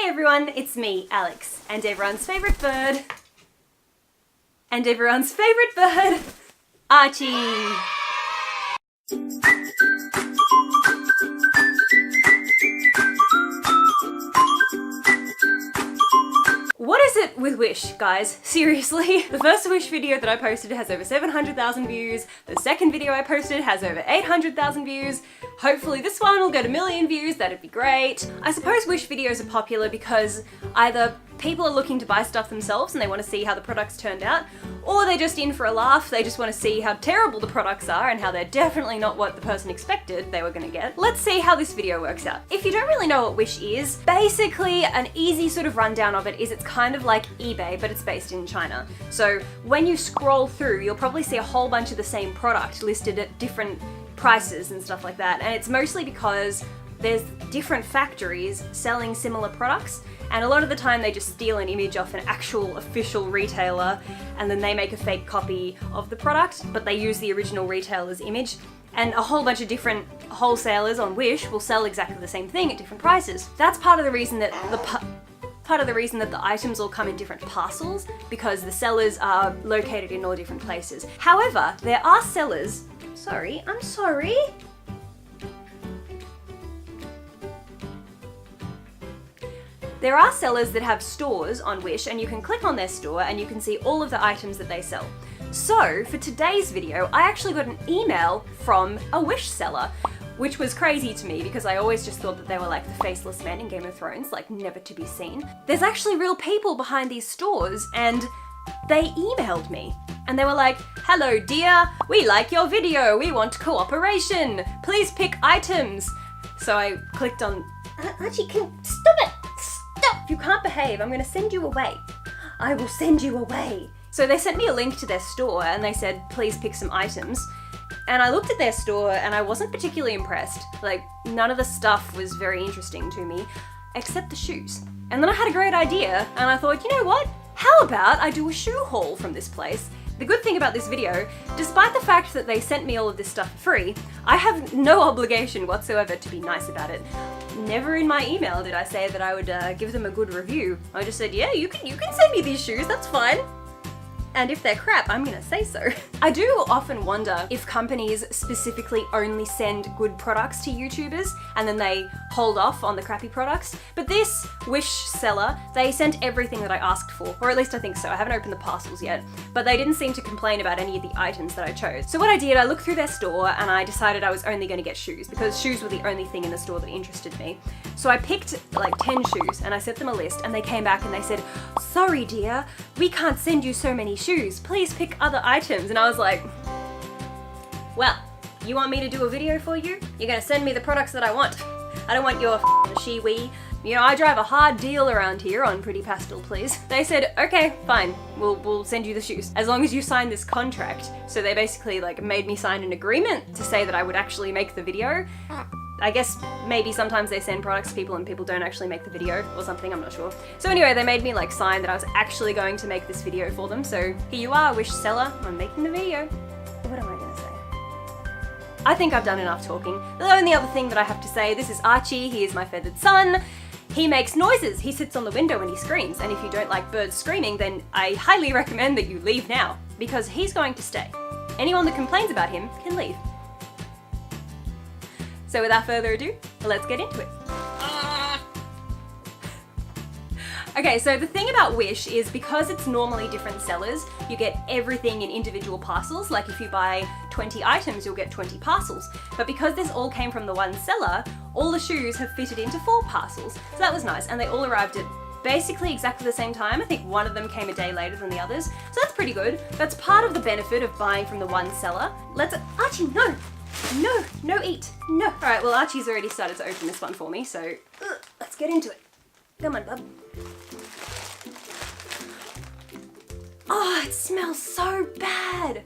everyone, it's me, Alex, and everyone's favourite bird. And everyone's favourite bird, Archie. What is it with Wish, guys? Seriously? The first Wish video that I posted has over 700,000 views. The second video I posted has over 800,000 views. Hopefully this one will get 1 million views, that'd be great. I suppose Wish videos are popular because either people are looking to buy stuff themselves and they want to see how the products turned out, or they're just in for a laugh, they just want to see how terrible the products are and how they're definitely not what the person expected they were gonna get. Let's see how this video works out. If you don't really know what Wish is, basically an easy sort of rundown of it is it's kind of like eBay, but it's based in China. So when you scroll through, you'll probably see a whole bunch of the same product listed at different prices and stuff like that, and it's mostly because there's different factories selling similar products, and a lot of the time they just steal an image off an actual official retailer and then they make a fake copy of the product, but they use the original retailer's image, and a whole bunch of different wholesalers on Wish will sell exactly the same thing at different prices. That's part of the reason that the items all come in different parcels, because the sellers are located in all different places. However, there are sellers... I'm sorry. There are sellers that have stores on Wish, and you can click on their store and you can see all of the items that they sell. So for today's video, I actually got an email from a Wish seller, which was crazy to me because I always just thought that they were like the faceless men in Game of Thrones, like never to be seen. There's actually real people behind these stores, and they emailed me. And they were like, "Hello dear, we like your video, we want cooperation, please pick items." So I clicked on, Archie, stop it! Stop! You can't behave, I'm gonna send you away. I will send you away. So they sent me a link to their store and they said, please pick some items. And I looked at their store and I wasn't particularly impressed. Like, none of the stuff was very interesting to me, except the shoes. And then I had a great idea and I thought, you know what? How about I do a shoe haul from this place? The good thing about this video, despite the fact that they sent me all of this stuff for free, I have no obligation whatsoever to be nice about it. Never in my email did I say that I would give them a good review. I just said, yeah, you can send me these shoes, that's fine. And if they're crap, I'm gonna say so. I do often wonder if companies specifically only send good products to YouTubers and then they hold off on the crappy products. But this Wish seller, they sent everything that I asked for, or at least I think so. I haven't opened the parcels yet, but they didn't seem to complain about any of the items that I chose. So what I did, I looked through their store and I decided I was only gonna get shoes because shoes were the only thing in the store that interested me. So I picked like 10 shoes and I sent them a list, and they came back and they said, "Sorry dear, we can't send you so many shoes, please pick other items." And I was like, well, you want me to do a video for you? You're gonna send me the products that I want. I don't want your shiwi. You know, I drive a hard deal around here on Pretty Pastel, please. They said, okay, fine, we'll send you the shoes, as long as you sign this contract. So they basically like made me sign an agreement to say that I would actually make the video. I guess maybe sometimes they send products to people and people don't actually make the video or something, I'm not sure. So anyway, they made me like sign that I was actually going to make this video for them. So here you are, Wish seller, I'm making the video. What am I gonna say? I think I've done enough talking. The only other thing that I have to say, this is Archie, he is my feathered son. He makes noises, he sits on the window and he screams. And if you don't like birds screaming, then I highly recommend that you leave now, because he's going to stay. Anyone that complains about him can leave. So without further ado, let's get into it. Okay, so the thing about Wish is because it's normally different sellers, you get everything in individual parcels. Like if you buy 20 items, you'll get 20 parcels. But because this all came from the one seller, all the shoes have fitted into 4 parcels. So that was nice, and they all arrived at basically exactly the same time. I think one of them came a day later than the others. So that's pretty good. That's part of the benefit of buying from the one seller. Archie, no! No eat, no. All right, well Archie's already started to open this one for me, so let's get into it. Come on, bub. Oh, it smells so bad.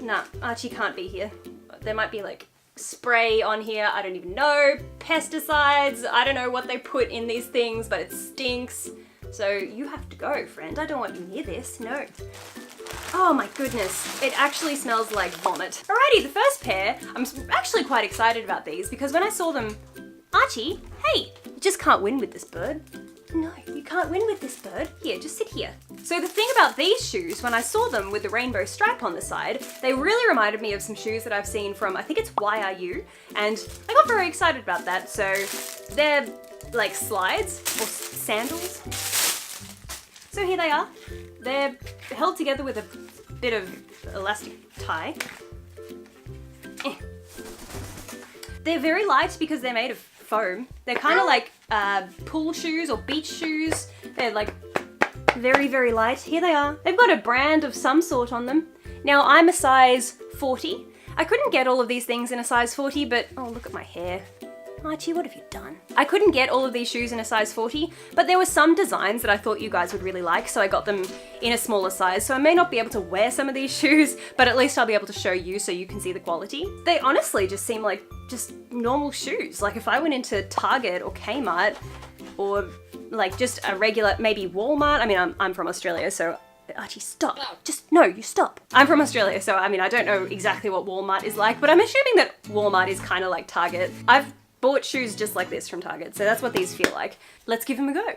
Nah, Archie can't be here. There might be like spray on here, I don't even know. Pesticides, I don't know what they put in these things, but it stinks. So you have to go, friend. I don't want you near this, no. Oh my goodness, it actually smells like vomit. Alrighty, the first pair, I'm actually quite excited about these because when I saw them, Archie, hey, you just can't win with this bird. No, you can't win with this bird. Here, just sit here. So the thing about these shoes, when I saw them with the rainbow stripe on the side, they really reminded me of some shoes that I've seen from, I think it's YRU, and I got very excited about that. So they're like slides or sandals. So here they are. They're held together with a bit of elastic tie. They're very light because they're made of foam. They're kind of like pool shoes or beach shoes. They're like very, very light. Here they are. They've got a brand of some sort on them. Now I'm a size 40. I couldn't get all of these things in a size 40, but oh, look at my hair. Archie, what have you done? I couldn't get all of these shoes in a size 40, but there were some designs that I thought you guys would really like, so I got them in a smaller size. So I may not be able to wear some of these shoes, but at least I'll be able to show you so you can see the quality. They honestly just seem like just normal shoes. Like if I went into Target or Kmart or like just a regular, maybe Walmart. I mean, I'm from Australia, so Archie, stop. No, you stop. I'm from Australia, so I mean, I don't know exactly what Walmart is like, but I'm assuming that Walmart is kind of like Target. I've bought shoes just like this from Target, so that's what these feel like. Let's give them a go.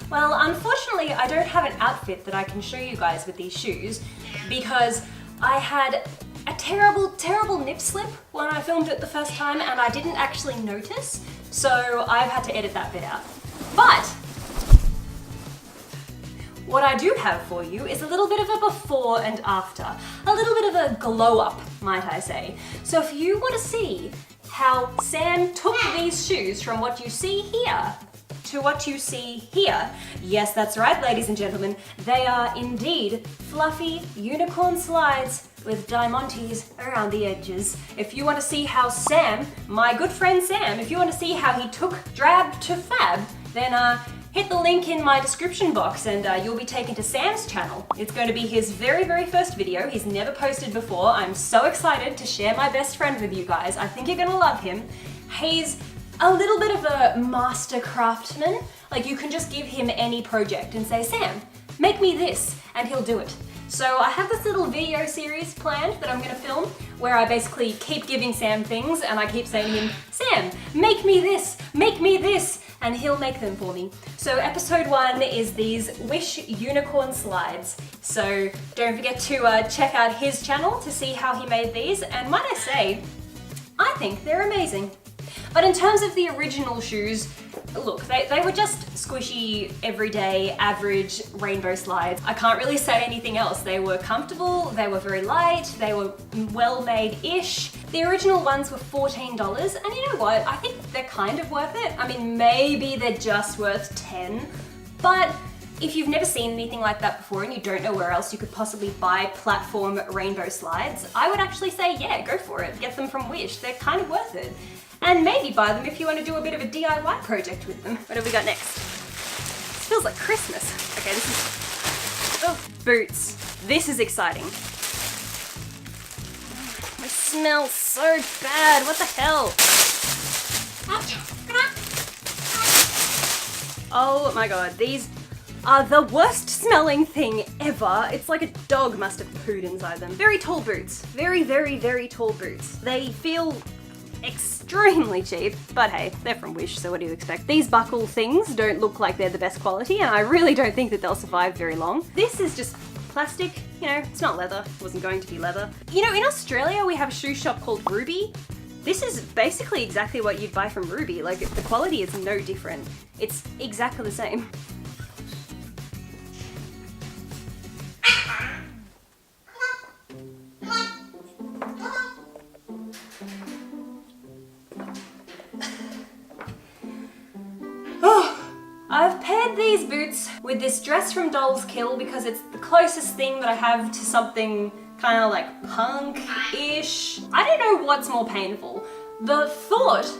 Well, unfortunately, I don't have an outfit that I can show you guys with these shoes because I had a terrible, terrible nip slip when I filmed it the first time and I didn't actually notice, so I've had to edit that bit out. But what I do have for you is a little bit of a before and after, a little bit of a glow up, might I say. So if you want to see how Sam took these shoes from what you see here to what you see here. Yes, that's right, ladies and gentlemen. They are indeed fluffy unicorn slides with diamantes around the edges. If you want to see how Sam, my good friend Sam, if you want to see how he took drab to fab, then hit the link in my description box and you'll be taken to Sam's channel. It's going to be his very, very first video. He's never posted before. I'm so excited to share my best friend with you guys. I think you're going to love him. He's a little bit of a master craftsman. Like you can just give him any project and say, Sam, make me this, and he'll do it. So I have this little video series planned that I'm going to film where I basically keep giving Sam things and I keep saying to him, Sam, make me this, and he'll make them for me. So episode 1 is these Wish unicorn slides. So don't forget to check out his channel to see how he made these, and might I say, I think they're amazing. But in terms of the original shoes, look, they were just squishy, everyday, average rainbow slides. I can't really say anything else. They were comfortable, they were very light, they were well-made-ish. The original ones were $14, and you know what? I think they're kind of worth it. I mean, maybe they're just worth 10, but if you've never seen anything like that before and you don't know where else you could possibly buy platform rainbow slides, I would actually say, yeah, go for it. Get them from Wish. They're kind of worth it. And maybe buy them if you want to do a bit of a DIY project with them. What have we got next? This feels like Christmas. Okay, this is... Oh, boots. This is exciting. They smell so bad. What the hell? Oh my god, these are the worst smelling thing ever. It's like a dog must have pooed inside them. Very tall boots. Very, very, very tall boots. They feel extremely cheap, but hey, they're from Wish, so what do you expect? These buckle things don't look like they're the best quality, and I really don't think that they'll survive very long. This is just plastic, you know, it's not leather. It wasn't going to be leather. You know, in Australia we have a shoe shop called Ruby. This is basically exactly what you'd buy from Ruby. Like, the quality is no different. It's exactly the same. I've paired these boots with this dress from Dolls Kill because it's the closest thing that I have to something kind of like punk-ish. I don't know what's more painful. The thought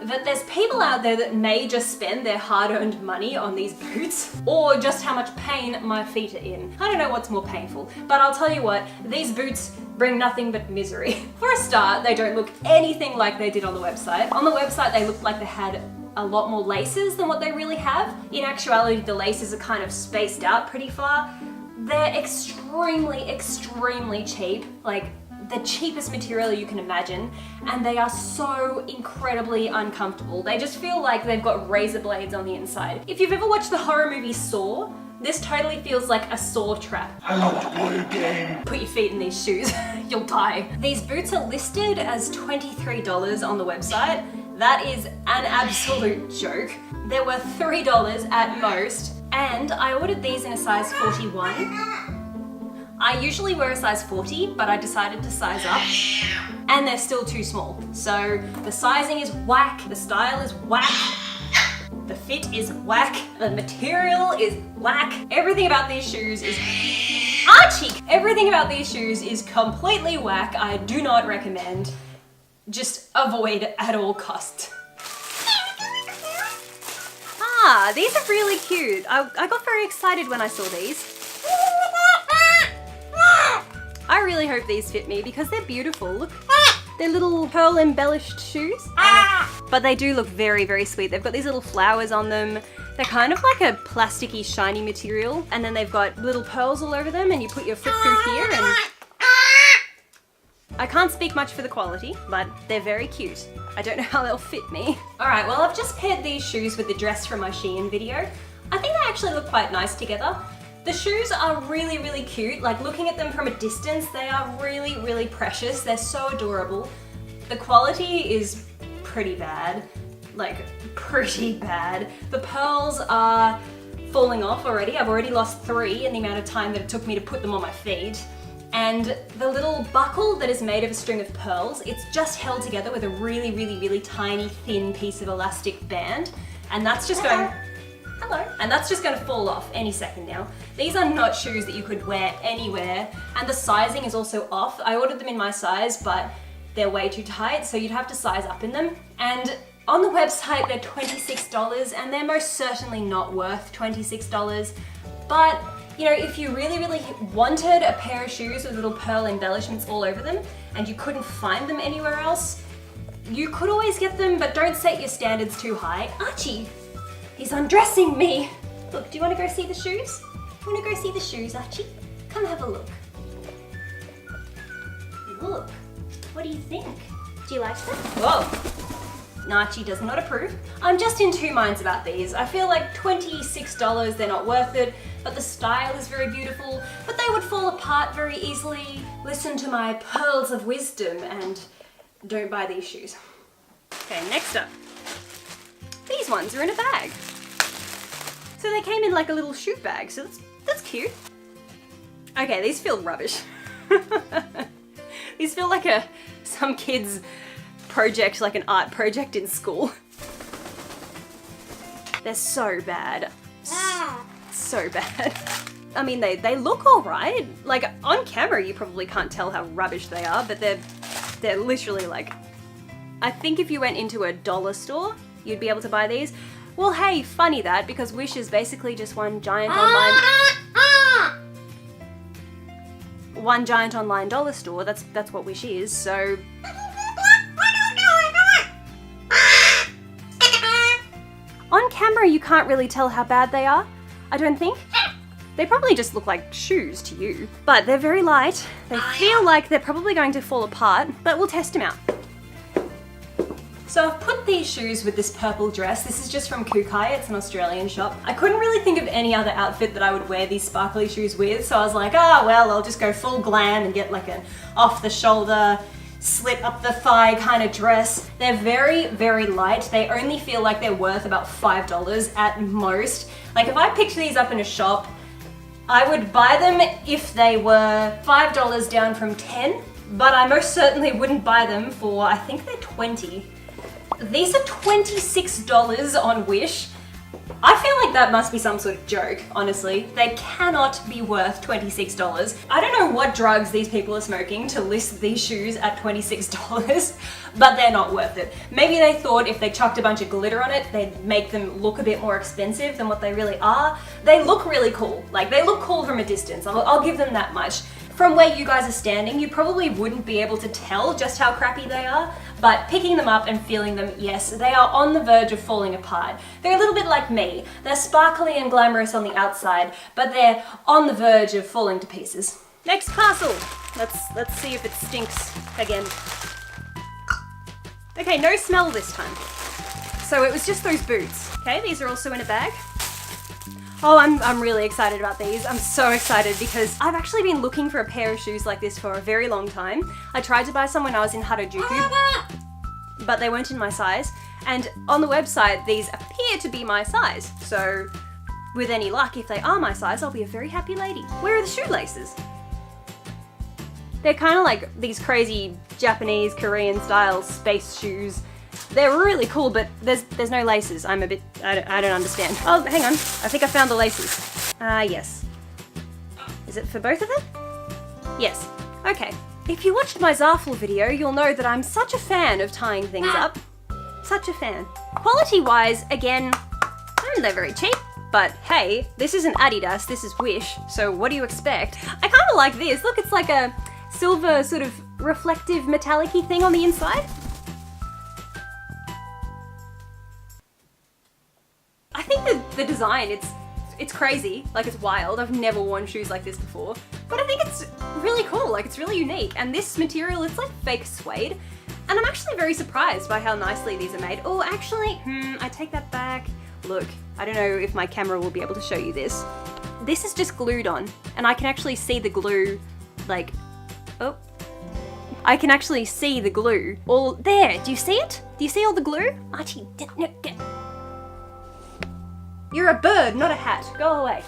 that there's people out there that may just spend their hard-earned money on these boots, or just how much pain my feet are in. I don't know what's more painful, but I'll tell you what, these boots bring nothing but misery. For a start, they don't look anything like they did on the website. On the website, they looked like they had a lot more laces than what they really have. In actuality, the laces are kind of spaced out pretty far. They're extremely, extremely cheap. Like, the cheapest material you can imagine, and they are so incredibly uncomfortable. They just feel like they've got razor blades on the inside. If you've ever watched the horror movie Saw, this totally feels like a saw trap. Put your feet in these shoes, you'll die. These boots are listed as $23 on the website. That is an absolute joke. They're worth $3 at most, and I ordered these in a size 41. I usually wear a size 40, but I decided to size up, and they're still too small. So the sizing is whack, the style is whack, the fit is whack, the material is whack. Everything about these shoes is Archie! Everything about these shoes is completely whack. I do not recommend. Just avoid at all costs. Ah, these are really cute. I got very excited when I saw these. I really hope these fit me because they're beautiful. Look, they're little pearl embellished shoes. But they do look very, very sweet. They've got these little flowers on them. They're kind of like a plasticky, shiny material. And then they've got little pearls all over them, and you put your foot through here and... I can't speak much for the quality, but they're very cute. I don't know how they'll fit me. Alright, well I've just paired these shoes with the dress from my Shein video. I think they actually look quite nice together. The shoes are really, really cute. Like, looking at them from a distance, they are really, really precious. They're so adorable. The quality is pretty bad. Like, pretty bad. The pearls are falling off already. I've already lost 3 in the amount of time that it took me to put them on my feet. And the little buckle that is made of a string of pearls, it's just held together with a really, really, really tiny, thin piece of elastic band. And that's just going... Hello. And that's just going to fall off any second now. These are not shoes that you could wear anywhere, and the sizing is also off. I ordered them in my size, but they're way too tight, so you'd have to size up in them. And on the website, they're $26, and they're most certainly not worth $26. But, you know, if you really, really wanted a pair of shoes with little pearl embellishments all over them, and you couldn't find them anywhere else, you could always get them, but don't set your standards too high. Archie! He's undressing me! Look, do you want to go see the shoes? You want to go see the shoes, Archie? Come have a look. Look. What do you think? Do you like them? Whoa! Archie does not approve. I'm just in two minds about these. I feel like $26, they're not worth it, but the style is very beautiful, but they would fall apart very easily. Listen to my pearls of wisdom and don't buy these shoes. Okay, next up. These ones are in a bag. So they came in like a little shoe bag, so that's cute. Okay, these feel rubbish. These feel like some kid's project, like an art project in school. They're so bad. So bad. I mean, they look alright. Like, on camera you probably can't tell how rubbish they are, but they're literally like... I think if you went into a dollar store, you'd be able to buy these. Well, hey, funny that, because Wish is basically just one giant online dollar store. That's what Wish is, so... On camera, you can't really tell how bad they are, I don't think. They probably just look like shoes to you. But they're very light. They feel like they're probably going to fall apart, but we'll test them out. So I've put these shoes with this purple dress. This is just from Kukai, it's an Australian shop. I couldn't really think of any other outfit that I would wear these sparkly shoes with, so I was like, well, I'll just go full glam and get like an off-the-shoulder, slit up the thigh kind of dress. They're very, very light. They only feel like they're worth about $5 at most. Like, if I picked these up in a shop, I would buy them if they were $5 down from 10, but I most certainly wouldn't buy them for, I think they're 20. These are $26 on Wish. I feel like that must be some sort of joke, honestly. They cannot be worth $26. I don't know what drugs these people are smoking to list these shoes at $26, but they're not worth it. Maybe they thought if they chucked a bunch of glitter on it, they'd make them look a bit more expensive than what they really are. They look really cool. Like, they look cool from a distance. I'll give them that much. From where you guys are standing, you probably wouldn't be able to tell just how crappy they are, but picking them up and feeling them, yes, they are on the verge of falling apart. They're a little bit like me. They're sparkly and glamorous on the outside, but they're on the verge of falling to pieces. Next parcel. Let's see if it stinks again. Okay, no smell this time. So it was just those boots. Okay, these are also in a bag. Oh, I'm really excited about these. I'm so excited because I've actually been looking for a pair of shoes like this for a very long time. I tried to buy some when I was in Harajuku, but they weren't in my size. And on the website, these appear to be my size. So with any luck, if they are my size, I'll be a very happy lady. Where are the shoelaces? They're kind of like these crazy Japanese, Korean style space shoes. They're really cool, but there's no laces. I don't understand. Oh, hang on. I think I found the laces. Yes. Is it for both of them? Yes. Okay. If you watched my Zaful video, you'll know that I'm such a fan of tying things up. Such a fan. Quality-wise, again, they're very cheap. But hey, this isn't Adidas, this is Wish, so what do you expect? I kind of like this. Look, it's like a silver sort of reflective metallic-y thing on the inside. I think the design, it's crazy, like it's wild. I've never worn shoes like this before, but I think it's really cool, like it's really unique. And this material, it's like fake suede, and I'm actually very surprised by how nicely these are made. Oh, actually, I take that back. Look, I don't know if my camera will be able to show you this. This is just glued on, and I can actually see the glue, like, oh. I can actually see the glue all there. Do you see it? Do you see all the glue? Archie, get. You're a bird, not a hat. Go away.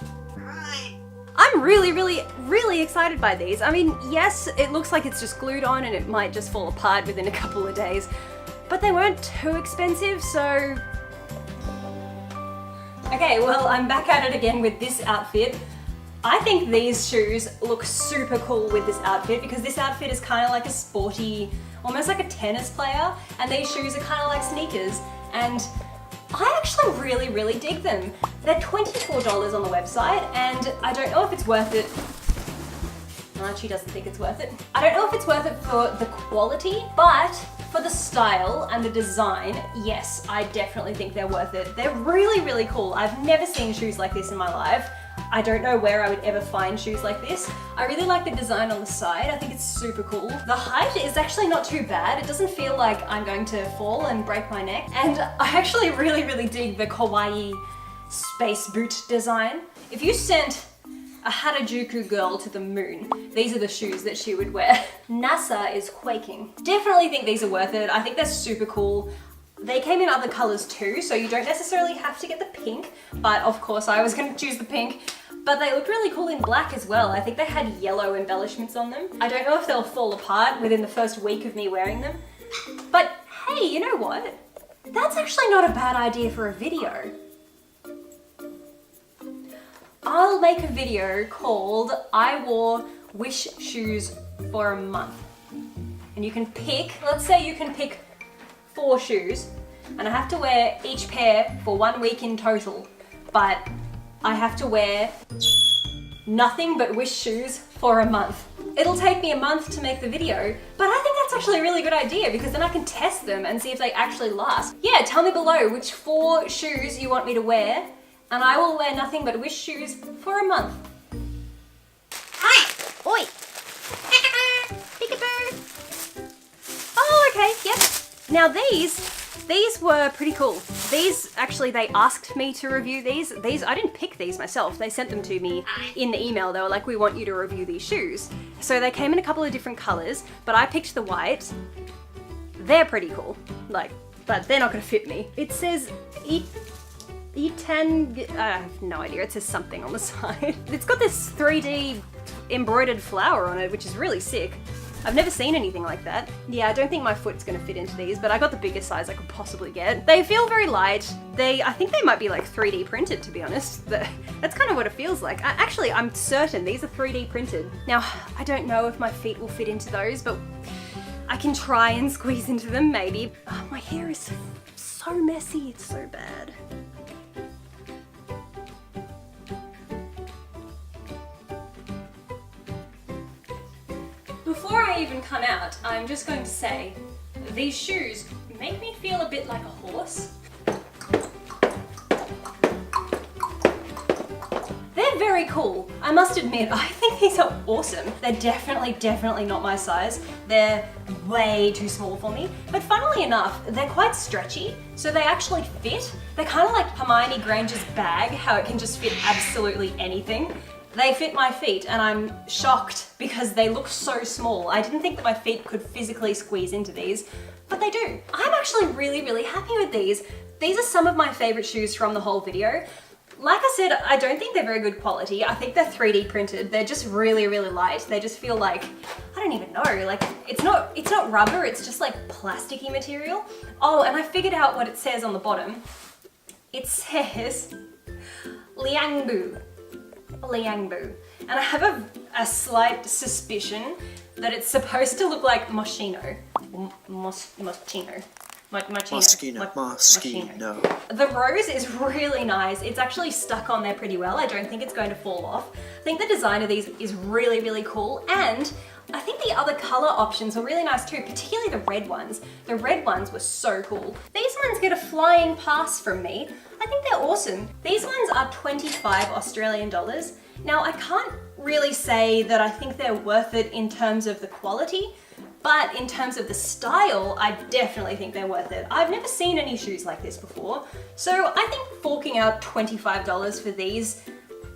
I'm really excited by these. I mean, yes, it looks like it's just glued on and it might just fall apart within a couple of days, but they weren't too expensive, so... Okay, well, I'm back at it again with this outfit. I think these shoes look super cool with this outfit because this outfit is kind of like a sporty, almost like a tennis player, and these shoes are kind of like sneakers, and I actually really dig them. They're $24 on the website, and I don't know if it's worth it. Archie doesn't think it's worth it. I don't know if it's worth it for the quality, but for the style and the design, yes, I definitely think they're worth it. They're really cool. I've never seen shoes like this in my life. I don't know where I would ever find shoes like this. I really like the design on the side. I think it's super cool. The height is actually not too bad. It doesn't feel like I'm going to fall and break my neck. And I actually really dig the kawaii space boot design. If you sent a Harajuku girl to the moon, these are the shoes that she would wear. NASA is quaking. Definitely think these are worth it. I think they're super cool. They came in other colors too, so you don't necessarily have to get the pink, but of course I was gonna choose the pink. But they look really cool in black as well. I think they had yellow embellishments on them. I don't know if they'll fall apart within the first week of me wearing them. But hey, you know what? That's actually not a bad idea for a video. I'll make a video called I wore Wish shoes for a month. And you can pick, let's say you can pick 4 shoes, and I have to wear each pair for 1 week in total, but I have to wear nothing but Wish shoes for a month. It'll take me a month to make the video, but I think that's actually a really good idea because then I can test them and see if they actually last. Yeah, tell me below which 4 shoes you want me to wear, and I will wear nothing but Wish shoes for a month. Hi! Oi! Peekaboo! Oh, okay, yep. Now these were pretty cool. These, actually, they asked me to review these. I didn't pick these myself. They sent them to me in the email. They were like, we want you to review these shoes. So they came in a couple of different colors, but I picked the white. They're pretty cool, like, but they're not gonna fit me. It says E10, I have no idea. It says something on the side. It's got this 3D embroidered flower on it, which is really sick. I've never seen anything like that. Yeah, I don't think my foot's gonna fit into these, but I got the biggest size I could possibly get. They feel very light. I think they might be like 3D printed, to be honest. That's kind of what it feels like. Actually, I'm certain these are 3D printed. Now, I don't know if my feet will fit into those, but I can try and squeeze into them, maybe. Oh, my hair is so messy, it's so bad. Before I even come out, I'm just going to say, these shoes make me feel a bit like a horse. They're very cool. I must admit, I think these are awesome. They're definitely not my size. They're way too small for me. But funnily enough, they're quite stretchy, so they actually fit. They're kind of like Hermione Granger's bag, how it can just fit absolutely anything. They fit my feet, and I'm shocked because they look so small. I didn't think that my feet could physically squeeze into these, but they do. I'm actually really happy with these. These are some of my favorite shoes from the whole video. Like I said, I don't think they're very good quality. I think they're 3D printed. They're just really light. They just feel like, I don't even know, like it's not rubber, it's just like plasticky material. Oh, and I figured out what it says on the bottom. It says Liangbu. Liangbu. And I have a slight suspicion that it's supposed to look like Moschino. Moschino. Moschino. The rose is really nice. It's actually stuck on there pretty well. I don't think it's going to fall off. I think the design of these is really cool, and I think the other color options are really nice too, particularly the red ones. The red ones were so cool. These ones get a flying pass from me. I think they're awesome. These ones are 25 Australian dollars. Now, I can't really say that I think they're worth it in terms of the quality, but in terms of the style, I definitely think they're worth it. I've never seen any shoes like this before, so I think forking out $25 for these,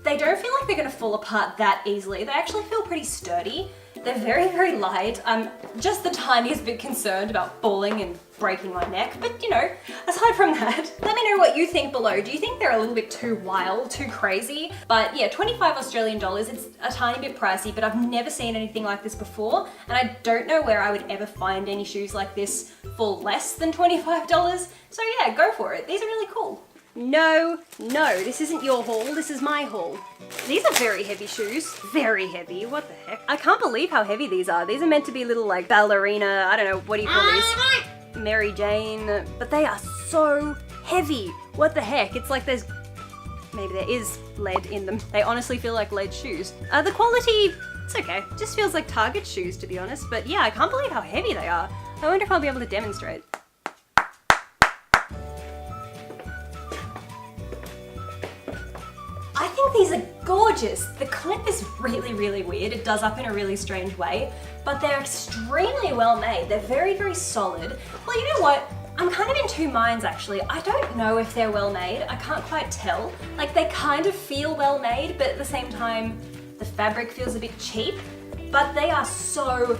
they don't feel like they're gonna fall apart that easily. They actually feel pretty sturdy. They're very light. I'm just the tiniest bit concerned about falling and breaking my neck, but you know, aside from that, let me know what you think below. Do you think they're a little bit too wild, too crazy? But yeah, 25 Australian dollars, it's a tiny bit pricey, but I've never seen anything like this before, and I don't know where I would ever find any shoes like this for less than $25. So yeah, go for it. These are really cool. No, this isn't your haul, this is my haul. These are very heavy shoes. Very heavy, what the heck? I can't believe how heavy these are. These are meant to be little like ballerina, I don't know, what do you call these? Mary Jane, but they are so heavy. What the heck? It's like maybe there is lead in them. They honestly feel like lead shoes. The quality, it's okay. Just feels like Target shoes, to be honest. But yeah, I can't believe how heavy they are. I wonder if I'll be able to demonstrate. I think these are gorgeous. The clip is really weird. It does up in a really strange way, but they're extremely well made. They're very solid. Well, you know what? I'm kind of in two minds actually. I don't know if they're well made. I can't quite tell. Like, they kind of feel well made, but at the same time, the fabric feels a bit cheap. But they are so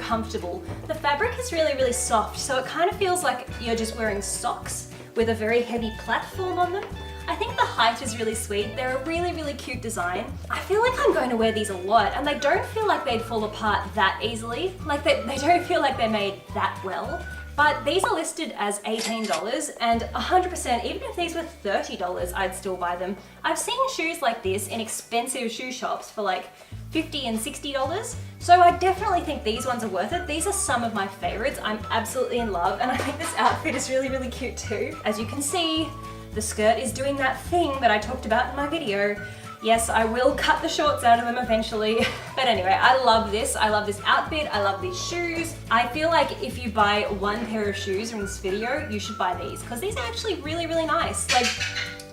comfortable. The fabric is really soft, so it kind of feels like you're just wearing socks with a very heavy platform on them. I think the height is really sweet. They're a really cute design. I feel like I'm going to wear these a lot, and they don't feel like they'd fall apart that easily. Like they don't feel like they're made that well. But these are listed as $18, and 100%, even if these were $30, I'd still buy them. I've seen shoes like this in expensive shoe shops for like $50 and $60, so I definitely think these ones are worth it. These are some of my favorites. I'm absolutely in love, and I think this outfit is really cute too. As you can see, the skirt is doing that thing that I talked about in my video. Yes, I will cut the shorts out of them eventually. But anyway, I love this. I love this outfit. I love these shoes. I feel like if you buy one pair of shoes from this video, you should buy these, because these are actually really nice. Like,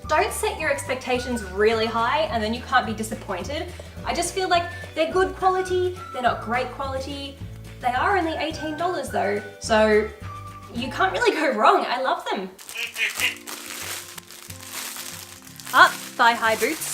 don't set your expectations really high and then you can't be disappointed. I just feel like they're good quality, they're not great quality. They are only $18 though, so you can't really go wrong. I love them. Thigh-high boots.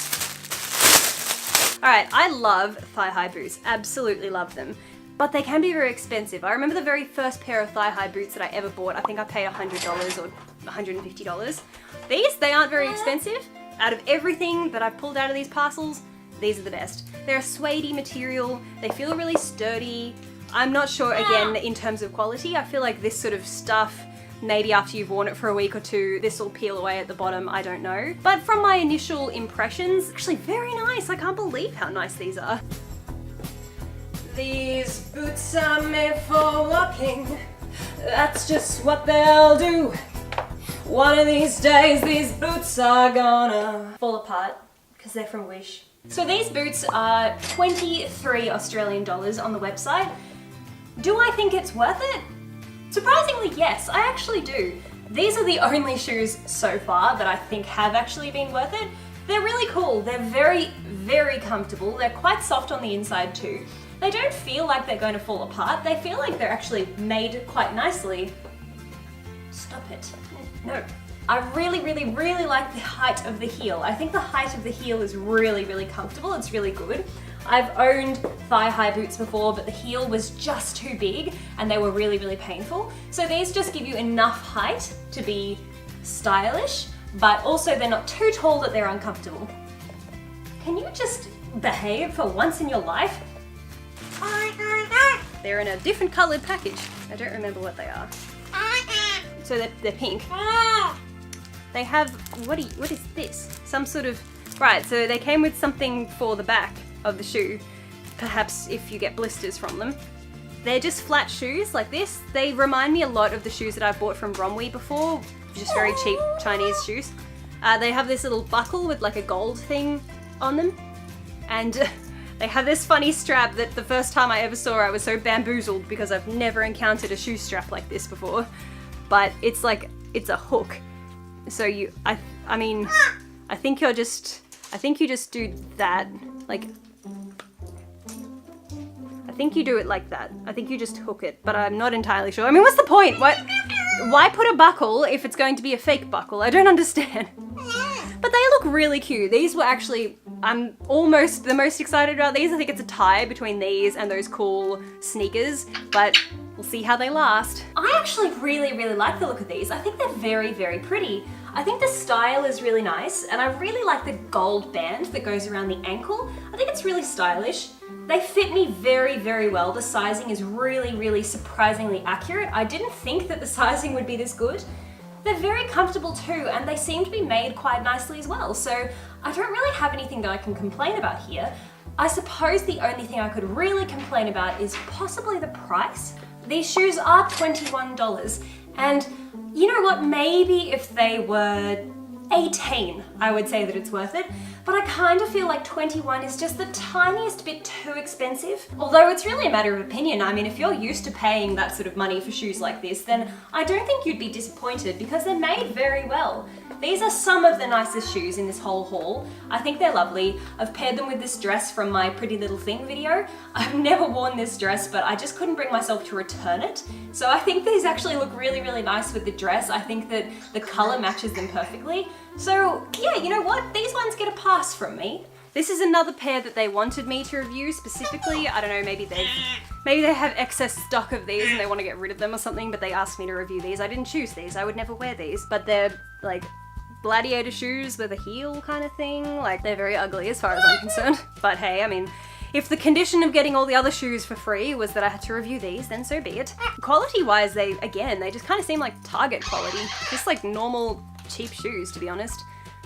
Alright, I love thigh-high boots, absolutely love them, but they can be very expensive. I remember the very first pair of thigh-high boots that I ever bought, I think I paid $100 or $150. These, they aren't very expensive. Out of everything that I've pulled out of these parcels, these are the best. They're a suede material, they feel really sturdy. I'm not sure, again, in terms of quality, I feel like this sort of stuff, maybe after you've worn it for a week or two, this will peel away at the bottom, I don't know. But from my initial impressions, actually very nice. I can't believe how nice these are. These boots are made for walking. That's just what they'll do. One of these days, these boots are gonna fall apart because they're from Wish. So these boots are 23 Australian dollars on the website. Do I think it's worth it? Surprisingly, yes, I actually do. These are the only shoes so far that I think have actually been worth it. They're really cool. They're very, very comfortable. They're quite soft on the inside too. They don't feel like they're going to fall apart. They feel like they're actually made quite nicely. Stop it. No. I really, really, really like the height of the heel. I think the height of the heel is really, really comfortable. It's really good. I've owned thigh-high boots before, but the heel was just too big and they were really, really painful. So these just give you enough height to be stylish, but also they're not too tall that they're uncomfortable. Can you just behave for once in your life? They're in a different coloured package. I don't remember what they are. So they're pink. They have, what is this? Some sort of, right, so they came with something for the back of the shoe, perhaps if you get blisters from them. They're just flat shoes like this. They remind me a lot of the shoes that I've bought from Romwe before, just very cheap Chinese shoes. They have this little buckle with like a gold thing on them, and they have this funny strap that the first time I ever saw I was so bamboozled because I've never encountered a shoe strap like this before. But it's like, it's a hook. So I mean, I think you just do that, like, I think you do it like that. I think you just hook it, but I'm not entirely sure. I mean, what's the point? Why put a buckle if it's going to be a fake buckle? I don't understand. But they look really cute. These were actually, I'm almost the most excited about these. I think it's a tie between these and those cool sneakers, but we'll see how they last. I actually really, really like the look of these. I think they're very, very pretty. I think the style is really nice, and I really like the gold band that goes around the ankle. I think it's really stylish. They fit me very, very well. The sizing is really, really surprisingly accurate. I didn't think that the sizing would be this good. They're very comfortable too, and they seem to be made quite nicely as well. So I don't really have anything that I can complain about here. I suppose the only thing I could really complain about is possibly the price. These shoes are $21, and you know what, maybe if they were 18, I would say that it's worth it, but I kind of feel like 21 is just the tiniest bit too expensive. Although it's really a matter of opinion. I mean, if you're used to paying that sort of money for shoes like this, then I don't think you'd be disappointed because they're made very well. These are some of the nicest shoes in this whole haul. I think they're lovely. I've paired them with this dress from my Pretty Little Thing video. I've never worn this dress, but I just couldn't bring myself to return it. So I think these actually look really, really nice with the dress. I think that the color matches them perfectly. So yeah, you know what? These ones get a pass from me. This is another pair that they wanted me to review specifically. I don't know, maybe they have excess stock of these and they want to get rid of them or something, but they asked me to review these. I didn't choose these. I would never wear these, but they're like gladiator shoes with a heel kind of thing. Like, they're very ugly as far as I'm concerned. But hey, I mean, if the condition of getting all the other shoes for free was that I had to review these, then so be it. Quality-wise, they just kind of seem like Target quality. Just like normal cheap shoes, to be honest.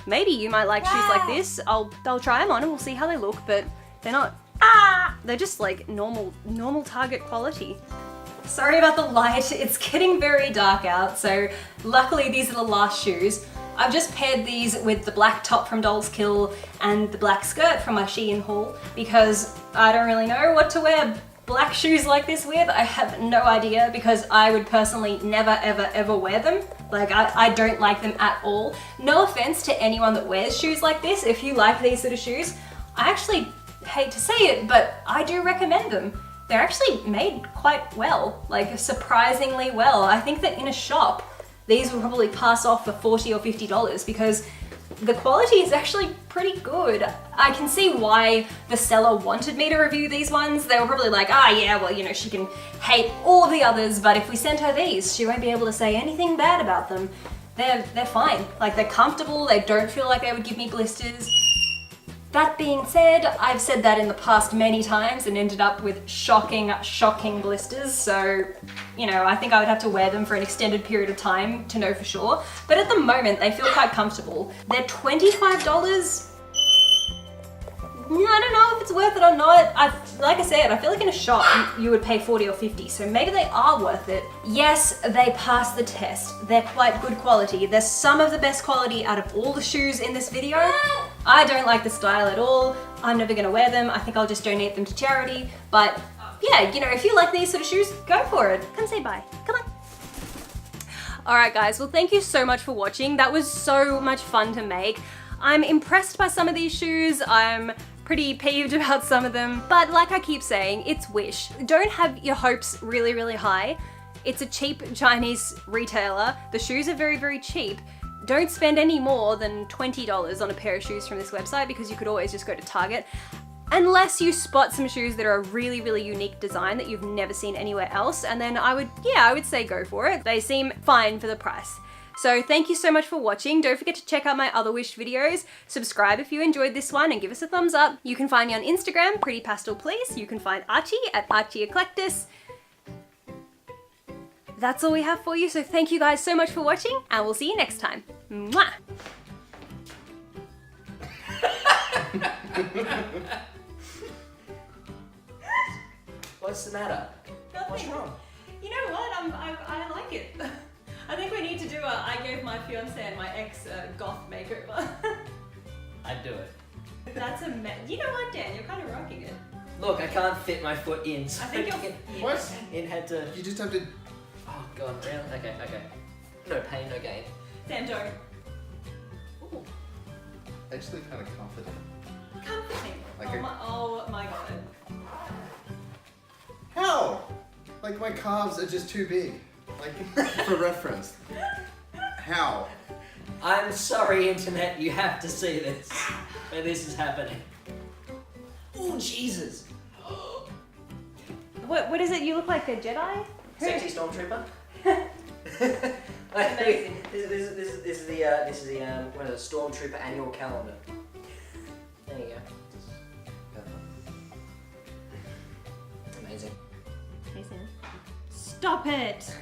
Maybe you might like shoes like this. I'll try them on and we'll see how they look, but they're not, they're just like normal Target quality. Sorry about the light, it's getting very dark out, so luckily these are the last shoes. I've just paired these with the black top from Dolls Kill and the black skirt from my Shein haul because I don't really know what to wear black shoes like this with. I have no idea because I would personally never ever wear them. Like, I don't like them at all. No offense to anyone that wears shoes like this. If you like these sort of shoes, I actually hate to say it, but I do recommend them. They're actually made quite well, like surprisingly well. I think that in a shop, these will probably pass off for $40 or $50 because the quality is actually pretty good. I can see why the seller wanted me to review these ones. They were probably like, yeah, well, you know, she can hate all of the others, but if we send her these, she won't be able to say anything bad about them. They're fine. Like, they're comfortable, they don't feel like they would give me blisters. That being said, I've said that in the past many times and ended up with shocking blisters, so, you know, I think I would have to wear them for an extended period of time to know for sure. But at the moment, they feel quite comfortable. They're $25. I don't know if it's worth it or not. Like I said, I feel like in a shop you would pay 40 or 50, so maybe they are worth it. Yes, they pass the test. They're quite good quality. They're some of the best quality out of all the shoes in this video. I don't like the style at all. I'm never gonna wear them. I think I'll just donate them to charity. But yeah, you know, if you like these sort of shoes, go for it. Come say bye. Come on. Alright guys, well thank you so much for watching. That was so much fun to make. I'm impressed by some of these shoes. I'm pretty peeved about some of them, but like I keep saying, it's Wish. Don't have your hopes really, really high. It's a cheap Chinese retailer. The shoes are very, very cheap. Don't spend any more than $20 on a pair of shoes from this website because you could always just go to Target. Unless you spot some shoes that are a really, really unique design that you've never seen anywhere else, and then I would say go for it. They seem fine for the price. So thank you so much for watching. Don't forget to check out my other Wish videos. Subscribe if you enjoyed this one and give us a thumbs up. You can find me on Instagram, Pretty Pastel Please. You can find Archie at Archie Eclectus. That's all we have for you, so thank you guys so much for watching, and we'll see you next time. Mwah! What's the matter? Nothing. What's wrong? You know what? I like it. I think we need to do a I gave my fiance and my ex goth makeover. I'd do it. That's you know what, Dan? You're kind of rocking it. Look, I can't fit my foot in, so I think you're... What? in had to... You just have to. Oh god, really? Okay. No pain, no gain. Sam, don't. Ooh. Actually, kind of confident. Comforting. Like Oh my god. How? Like my calves are just too big. Like for reference. How? I'm sorry, internet, you have to see this. Where this is happening. Oh, Jesus. What is it? You look like a Jedi? Sexy stormtrooper. Amazing. This is the what is it, stormtrooper annual calendar. There you go. Amazing. Stop it!